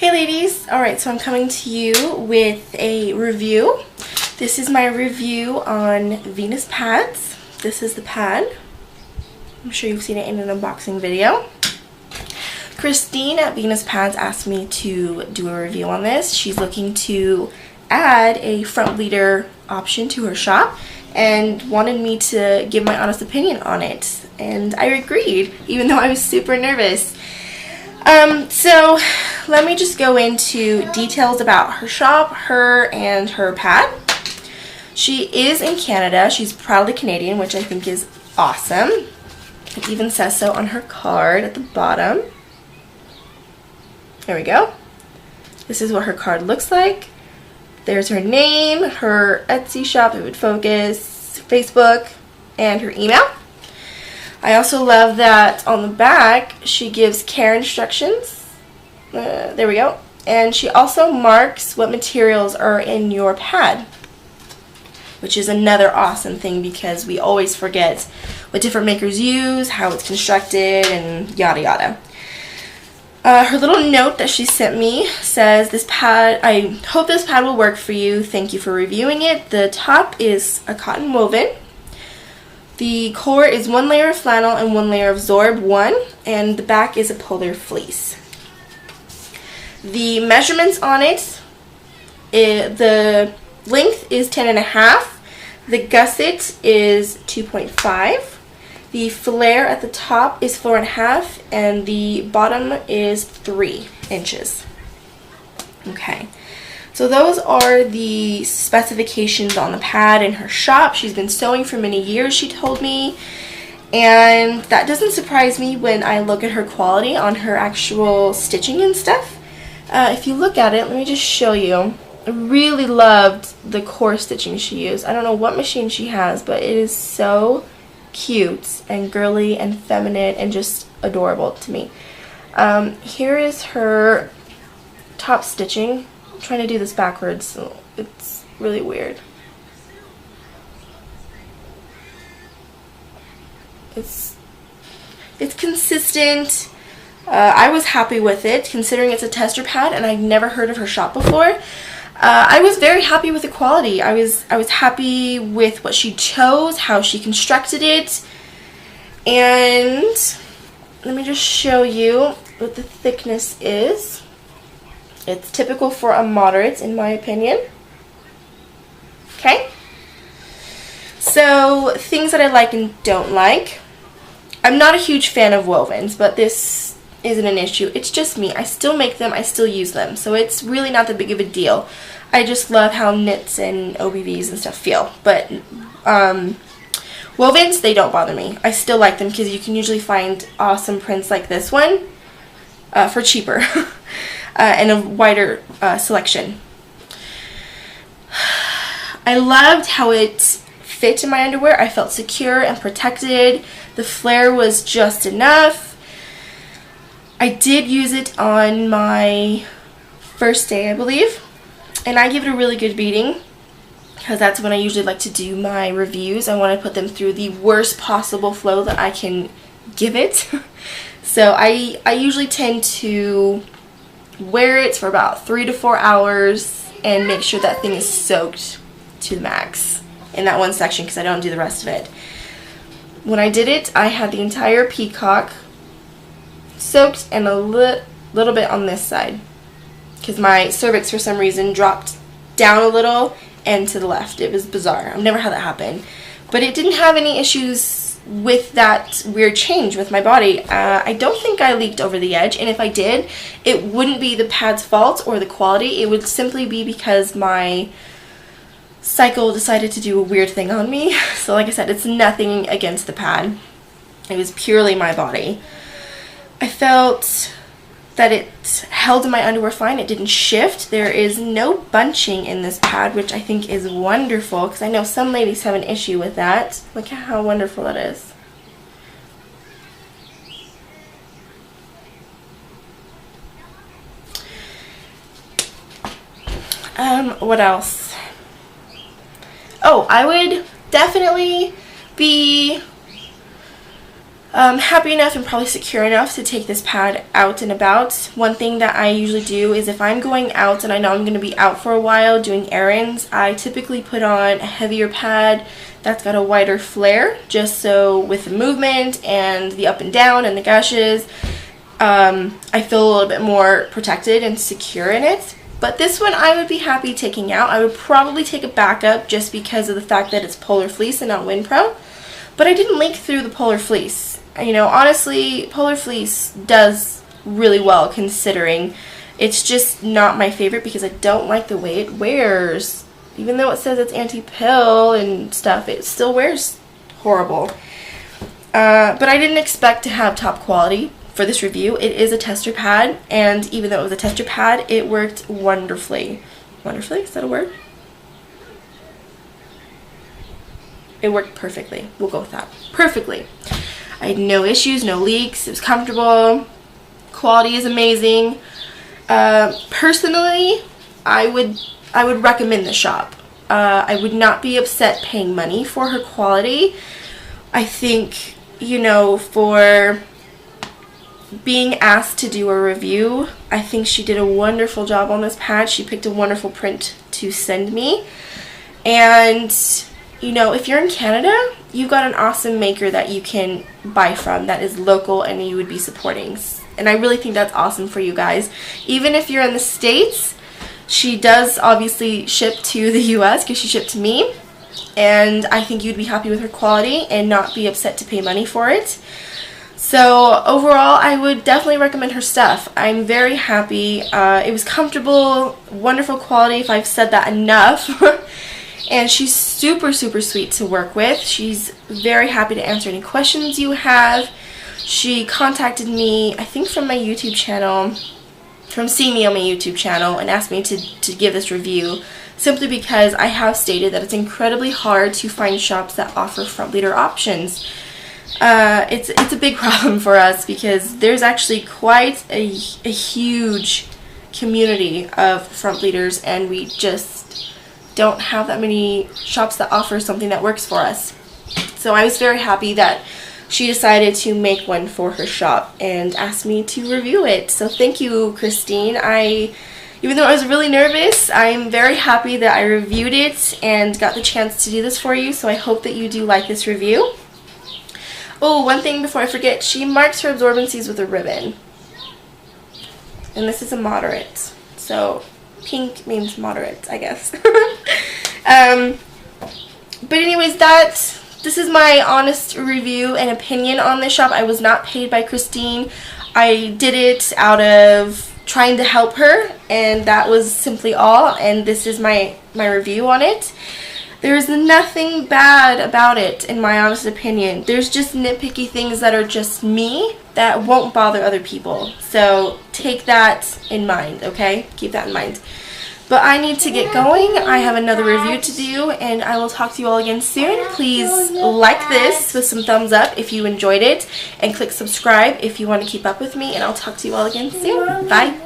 Hey ladies, alright, so I'm coming to you with a review. This is my review on Venus pads. This is the pad. I'm sure you've seen it in an unboxing video. Christine at Venus Pads asked me to do a review on this. She's looking to add a front bleeder option to her shop and wanted me to give my honest opinion on it. And I agreed, even though I was super nervous. So let me just go into details about her shop, her and her pad. She is in Canada. She's proudly Canadian, which I think is awesome. It even says so on her card at the bottom. There we go. This is what her card looks like. There's her name, her Etsy shop, it would focus, Facebook, and her email. I also love that on the back she gives care instructions. There we go. And she also marks what materials are in your pad, which is another awesome thing because we always forget what different makers use, how it's constructed, and yada yada. Her little note that she sent me says, "This pad, I hope this pad will work for you. Thank you for reviewing it. The top is a cotton woven. The core is 1 layer of flannel and 1 layer of Zorb 1, and the back is a polar fleece." The measurements on it, the length is 10.5, the gusset is 2.5, the flare at the top is 4.5, and the bottom is 3 inches. Okay. So those are the specifications on the pad in her shop. She's been sewing for many years, she told me. And that doesn't surprise me when I look at her quality on her actual stitching and stuff. If you look at it, let me just show you. I really loved the core stitching she used. I don't know what machine she has, but it is so cute and girly and feminine and just adorable to me. Here is her top stitching. I'm trying to do this backwards, so it's really weird. It's consistent. I was happy with it, considering it's a tester pad and I'd never heard of her shop before. I was very happy with the quality. I was happy with what she chose, how she constructed it, and let me just show you what the thickness is. It's typical for a moderate, in my opinion. Okay? So, things that I like and don't like. I'm not a huge fan of wovens, but this isn't an issue. It's just me. I still make them, I still use them, so it's really not that big of a deal. I just love how knits and OBVs and stuff feel. But wovens, they don't bother me. I still like them because you can usually find awesome prints like this one for cheaper. And a wider selection. I loved how it fit in my underwear. I felt secure and protected. The flare was just enough. I did use it on my first day, I believe, and I give it a really good beating because that's when I usually like to do my reviews. I want to put them through the worst possible flow that I can give it. So I usually tend to wear it for about 3 to 4 hours and make sure that thing is soaked to the max in that one section because I don't do the rest of it. When I did it, I had the entire peacock soaked and a little bit on this side because my cervix for some reason dropped down a little and to the left. It was bizarre. I've never had that happen. But it didn't have any issues with that weird change with my body. I don't think I leaked over the edge, and if I did, it wouldn't be the pad's fault or the quality. It would simply be because my cycle decided to do a weird thing on me. So like I said, it's nothing against the pad. It was purely my body. I felt that it held in my underwear fine. It didn't shift. There is no bunching in this pad, which I think is wonderful because I know some ladies have an issue with that. Look at how wonderful that is. What else? Oh, I would definitely be happy enough and probably secure enough to take this pad out and about. One thing that I usually do is if I'm going out and I know I'm going to be out for a while doing errands, I typically put on a heavier pad that's got a wider flare, just so with the movement and the up and down and the gushes, I feel a little bit more protected and secure in it. But this one I would be happy taking out. I would probably take a backup just because of the fact that it's Polar Fleece and not WinPro. But I didn't leak through the Polar Fleece. You know, honestly, Polar Fleece does really well considering. It's just not my favorite because I don't like the way it wears. Even though it says it's anti-pill and stuff, it still wears horrible. But I didn't expect to have top quality for this review. It is a tester pad, and even though it was a tester pad, it worked wonderfully. Wonderfully? Is that a word? It worked perfectly. We'll go with that. Perfectly. I had no issues, no leaks. It was comfortable. Quality is amazing. Personally, I would recommend the shop. I would not be upset paying money for her quality. I think, you know, for being asked to do a review, I think she did a wonderful job on this pad. She picked a wonderful print to send me. And, you know, if you're in Canada, you've got an awesome maker that you can buy from that is local and you would be supporting. And I really think that's awesome for you guys. Even if you're in the States, she does obviously ship to the US because she shipped to me. And I think you'd be happy with her quality and not be upset to pay money for it. So overall, I would definitely recommend her stuff. I'm very happy. It was comfortable, wonderful quality, if I've said that enough. And she's super, super sweet to work with. She's very happy to answer any questions you have. She contacted me, I think from my YouTube channel, from seeing me on my YouTube channel, and asked me to give this review simply because I have stated that it's incredibly hard to find shops that offer front bleeder options. It's a big problem for us because there's actually quite a huge community of front bleeders, and we just don't have that many shops that offer something that works for us. So I was very happy that she decided to make one for her shop and asked me to review it. So thank you, Christine. Even though I was really nervous, I'm very happy that I reviewed it and got the chance to do this for you, so I hope that you do like this review. Oh, one thing before I forget, she marks her absorbencies with a ribbon. And this is a moderate. So pink means moderate, I guess. But anyways, this is my honest review and opinion on this shop. I was not paid by Christine. I did it out of trying to help her, and that was simply all, and this is my review on it. There's nothing bad about it, in my honest opinion. There's just nitpicky things that are just me that won't bother other people. So take that in mind, okay? Keep that in mind. But I need to get going. I have another review to do, and I will talk to you all again soon. Please like this with some thumbs up if you enjoyed it, and click subscribe if you want to keep up with me, and I'll talk to you all again soon. Bye.